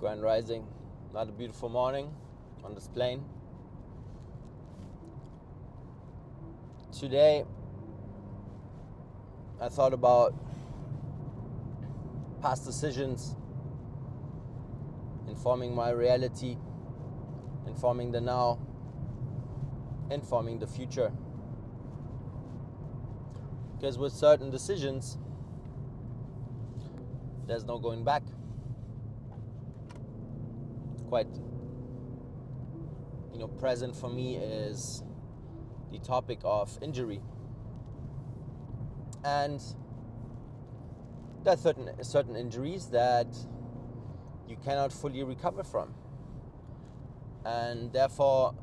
Grand Rising. Another beautiful morning on this plane. Today, I thought about past decisions, informing my reality, informing the now, informing the future. Because with certain decisions, there's no going back. Quite, present for me is the topic of injury. And there are certain injuries that you cannot fully recover from. And therefore,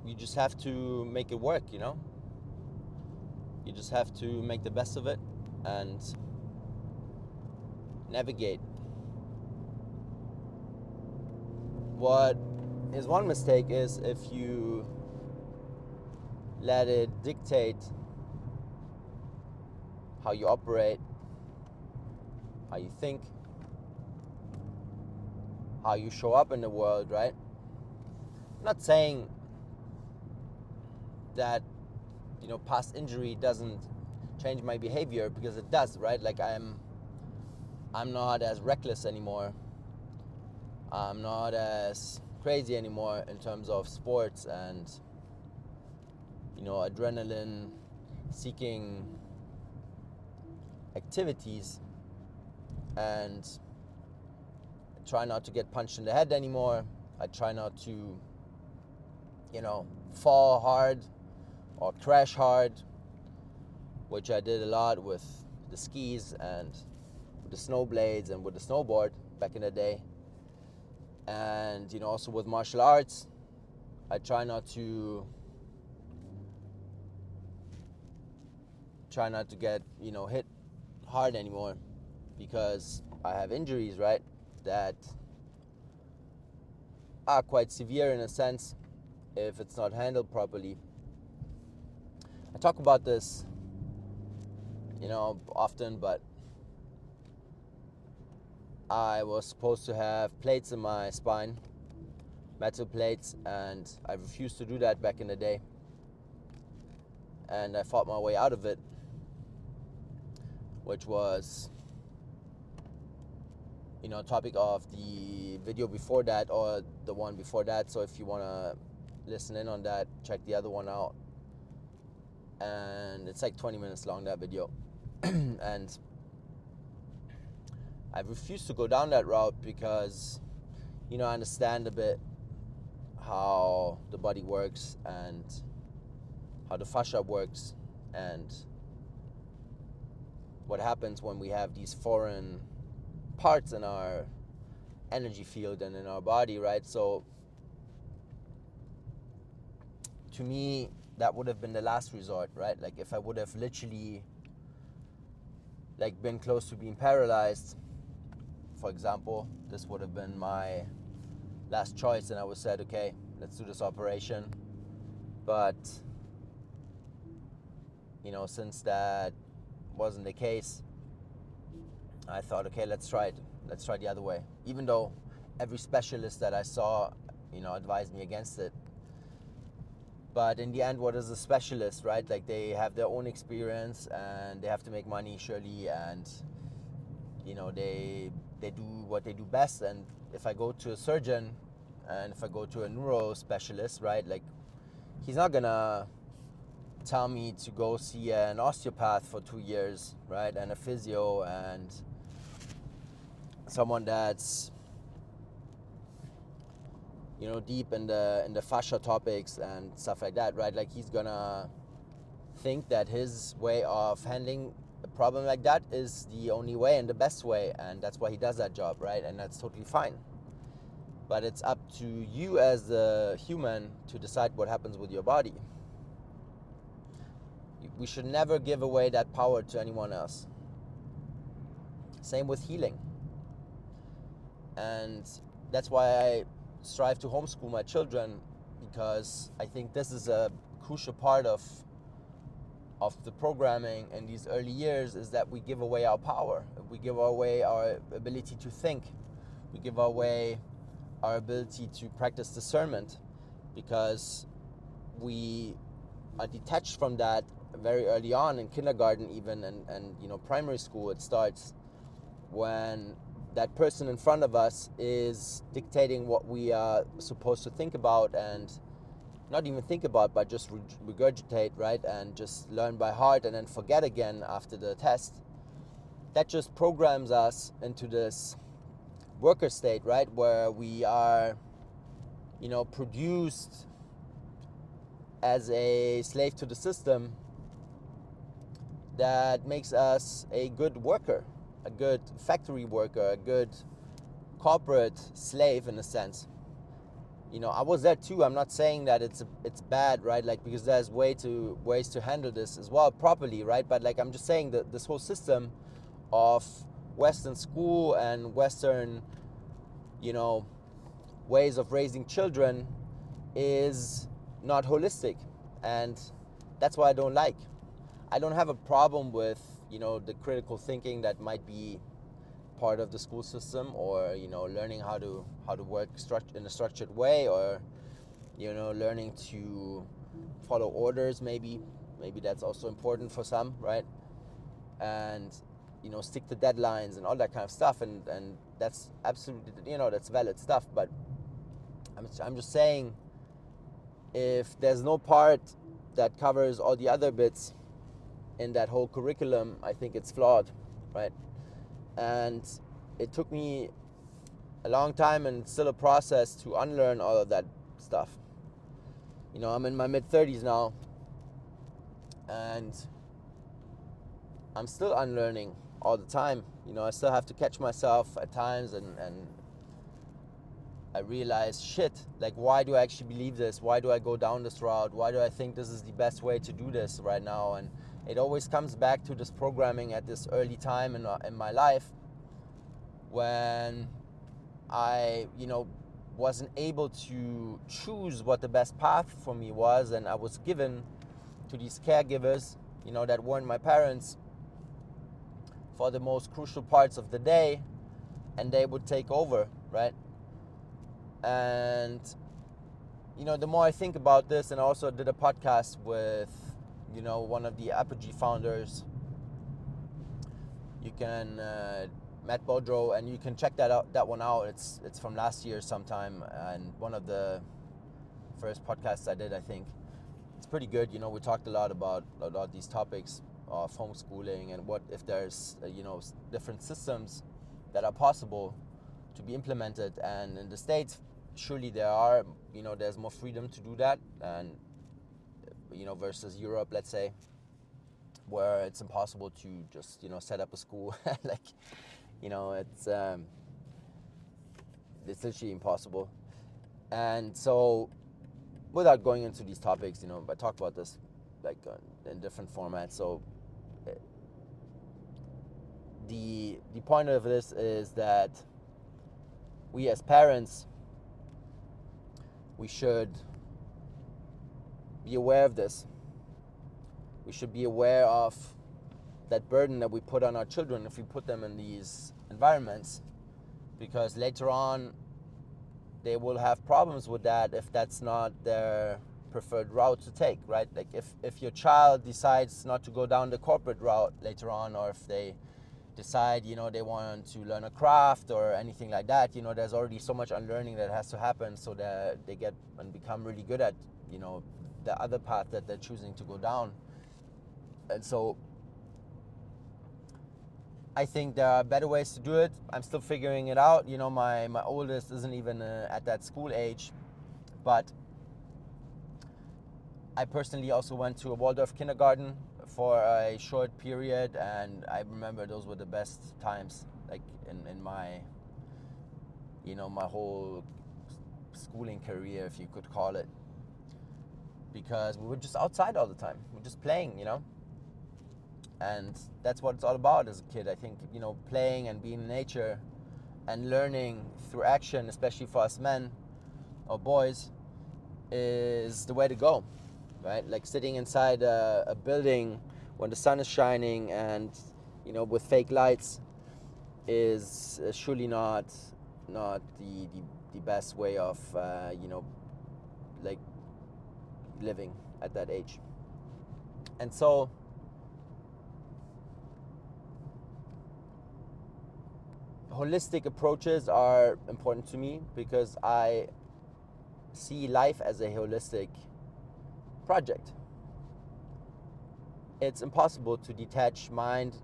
you just have to make it work, You just have to make the best of it and navigate. What is one mistake is if you let it dictate how you operate, how you think, how you show up in the world, right? I'm not saying that, past injury doesn't change my behavior, because it does, right? Like I'm not as reckless anymore. I'm not as crazy anymore in terms of sports and, adrenaline seeking activities, and I try not to get punched in the head anymore. I try not to, fall hard or crash hard, which I did a lot with the skis and with the snow blades and with the snowboard back in the day. And, also with martial arts, I try not to get, hit hard anymore, because I have injuries, right, that are quite severe in a sense if it's not handled properly. I talk about this, often, but I was supposed to have plates in my spine, metal plates, and I refused to do that back in the day. And I fought my way out of it, which was, topic of the video before that, or the one before that. So if you want to listen in on that, check the other one out. And it's like 20 minutes long, that video. And I refused to go down that route because, I understand a bit how the body works and how the fascia works and what happens when we have these foreign parts in our energy field and in our body, right? So to me, that would have been the last resort, right? Like if I would have literally been close to being paralyzed, for example, this would have been my last choice, and I would have said, okay, let's do this operation. But since that wasn't the case, I thought, okay, let's try it. Let's try the other way. Even though every specialist that I saw, advised me against it. But in the end, what is a specialist, right? Like they have their own experience and they have to make money, surely, and they do what they do best. And if I go to a surgeon and if I go to a neuro specialist, right, like he's not gonna tell me to go see an osteopath for 2 years, right, and a physio and someone that's deep in the fascia topics and stuff like that, right? Like he's gonna think that his way of handling a problem like that is the only way and the best way, and that's why he does that job, right? And that's totally fine. But it's up to you as the human to decide what happens with your body. We should never give away that power to anyone else. Same with healing. And that's why I strive to homeschool my children, because I think this is a crucial part of the programming in these early years, is that we give away our power. We give away our ability to think. We give away our ability to practice discernment, because we are detached from that very early on in kindergarten even, and primary school. It starts when that person in front of us is dictating what we are supposed to think about, and not even think about, but just regurgitate, right? And just learn by heart and then forget again after the test. That just programs us into this worker state, right? Where we are, produced as a slave to the system that makes us a good worker, a good factory worker, a good corporate slave in a sense. I was there too. I'm not saying that it's bad, right? Like, because there's ways to handle this as well properly, right? But like, I'm just saying that this whole system of Western school and Western, ways of raising children is not holistic, and that's what I don't like. I don't have a problem with, the critical thinking that might be part of the school system, or learning how to work in a structured way, or learning to follow orders. Maybe that's also important for some, right? And stick to deadlines and all that kind of stuff, and that's absolutely, that's valid stuff. But I'm just saying, if there's no part that covers all the other bits in that whole curriculum, I think it's flawed, right? And it took me a long time, and it's still a process, to unlearn all of that stuff. I'm in my mid-30s now, and I'm still unlearning all the time. I still have to catch myself at times, and I realize, shit, like, why do I actually believe this? Why do I go down this route? Why do I think this is the best way to do this right now? And it always comes back to this programming at this early time in my life, when I, wasn't able to choose what the best path for me was, and I was given to these caregivers, that weren't my parents, for the most crucial parts of the day, and they would take over, right? And the more I think about this, and I also did a podcast with one of the Adhd founders, you can Matt Bodrow, and you can check that one out. It's from last year sometime, and one of the first podcasts I did, I think. It's pretty good. We talked a lot about these topics of homeschooling, and what if there's different systems that are possible to be implemented. And in the States, surely there are, there's more freedom to do that, and versus Europe, let's say, where it's impossible to just set up a school. Like, it's literally impossible. And so, without going into these topics, I talk about this like in different formats. So the point of this is that we as parents, we should be aware of this. We should be aware of that burden that we put on our children if we put them in these environments, because later on they will have problems with that if that's not their preferred route to take, right? Like, if your child decides not to go down the corporate route later on, or if they decide they want to learn a craft or anything like that, there's already so much unlearning that has to happen, so that they get and become really good at the other path that they're choosing to go down. And so I think there are better ways to do it. I'm still figuring it out. My oldest isn't even at that school age, but I personally also went to a Waldorf kindergarten for a short period, and I remember those were the best times, like in my my whole schooling career, if you could call it, because we were just outside all the time. We were just playing, and that's what it's all about as a kid. I think playing and being in nature and learning through action, especially for us men or boys, is the way to go, right? Like, sitting inside a building when the sun is shining and with fake lights is surely not not the best way of like living at that age. And so holistic approaches are important to me because I see life as a holistic project. It's impossible to detach mind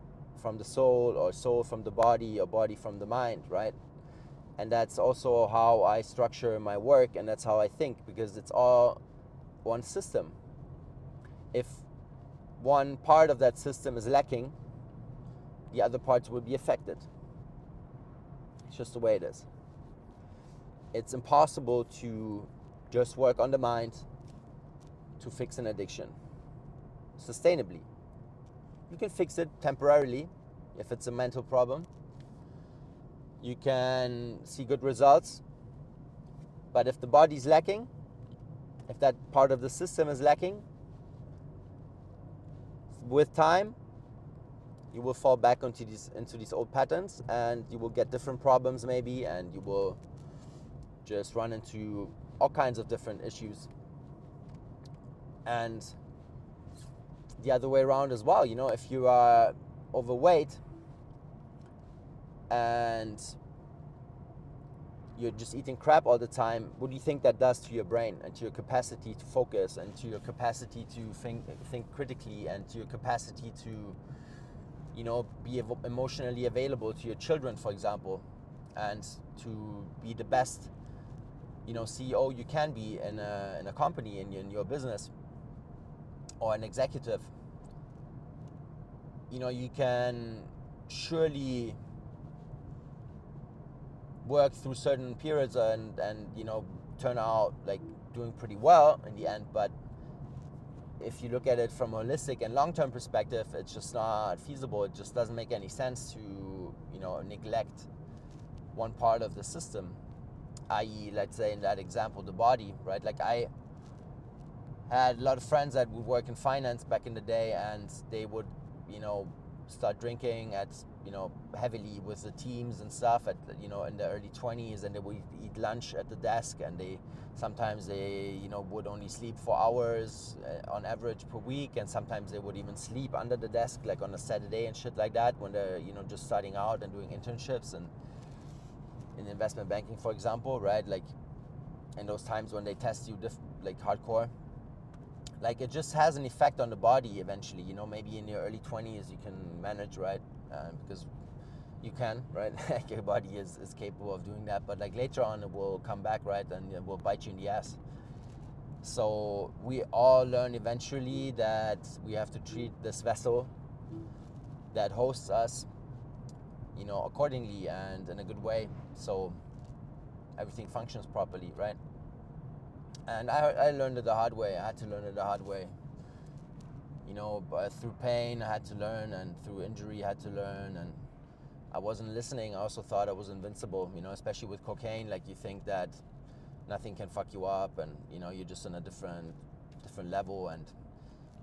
from the soul, or soul from the body, or body from the mind, right? And that's also how I structure my work, and that's how I think, because it's all one system. If one part of that system is lacking, the other parts will be affected. It's just the way it is. It's impossible to just work on the mind to fix an addiction sustainably. You can fix it temporarily if it's a mental problem. You can see good results, but if the body's lacking, if that part of the system is lacking, with time you will fall back into these old patterns, and you will get different problems maybe, and you will just run into all kinds of different issues. And the other way around as well, if you are overweight and you're just eating crap all the time, what do you think that does to your brain and to your capacity to focus, and to your capacity to think critically, and to your capacity to be emotionally available to your children, for example, and to be the best CEO you can be in a company, in your business, or an executive. You can surely work through certain periods and turn out like doing pretty well in the end, but if you look at it from a holistic and long-term perspective, it's just not feasible. It just doesn't make any sense to neglect one part of the system, i.e., let's say in that example, the body, right? Like, I had a lot of friends that would work in finance back in the day, and they would start drinking at heavily with the teams and stuff at in the early 20s, and they would eat lunch at the desk, and sometimes they would only sleep 4 hours on average per week, and sometimes they would even sleep under the desk, like on a Saturday and shit like that, when they're just starting out and doing internships and in investment banking, for example, right? Like, in those times when they test you like hardcore, like, it just has an effect on the body eventually. Maybe in your early 20s you can manage, right? Because you can, right? Like, your body is capable of doing that, but like later on it will come back, right? And it will bite you in the ass. So we all learn eventually that we have to treat this vessel that hosts us accordingly and in a good way, so everything functions properly, right? And I learned it the hard way. I had to learn it the hard way. But through pain I had to learn, and through injury I had to learn, and I wasn't listening. I also thought I was invincible, especially with cocaine. Like, you think that nothing can fuck you up, and you're just on a different level. And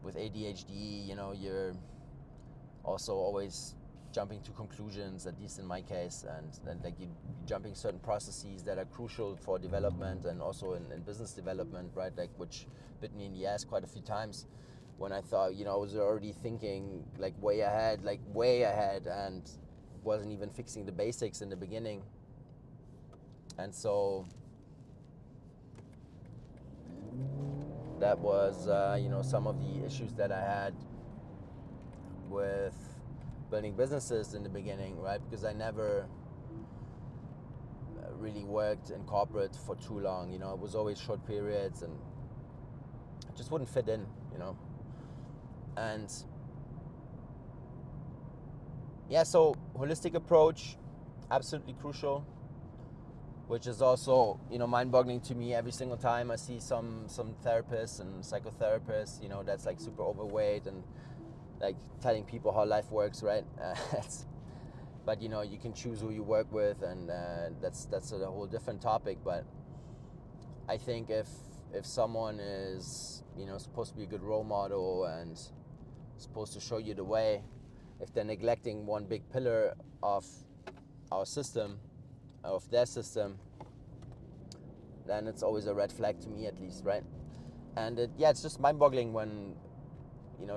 with ADHD, you're also always jumping to conclusions, at least in my case, and like you jumping certain processes that are crucial for development, and also in business development, right? Like, which bit me in the ass quite a few times when I thought I was already thinking like way ahead, and wasn't even fixing the basics in the beginning. And so that was some of the issues that I had with building businesses in the beginning, right? Because I never really worked in corporate for too long. It was always short periods, and it just wouldn't fit in. And yeah, so holistic approach, absolutely crucial, which is also mind-boggling to me every single time I see some therapists and psychotherapists that's like super overweight and like telling people how life works, right? But you can choose who you work with, and that's a whole different topic. But I think if someone is supposed to be a good role model and supposed to show you the way, if they're neglecting one big pillar of our system, of their system, then it's always a red flag to me, at least, right? And it's just mind-boggling when,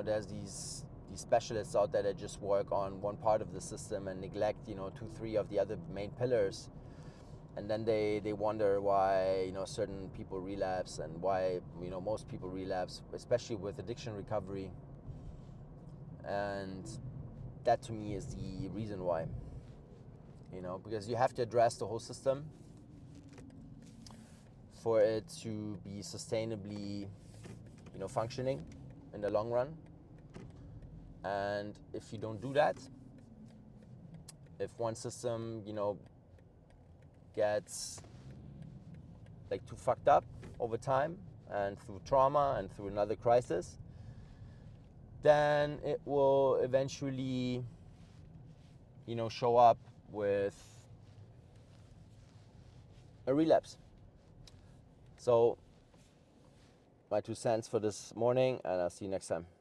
there's these specialists out there that just work on one part of the system and neglect, 2-3 of the other main pillars. And then they wonder why, certain people relapse, and why, most people relapse, especially with addiction recovery. And that to me is the reason why, because you have to address the whole system for it to be sustainably, functioning in the long run. And if you don't do that, if one system, gets like too fucked up over time and through trauma and through another crisis, then it will eventually, show up with a relapse. So, my 2 cents for this morning, and I'll see you next time.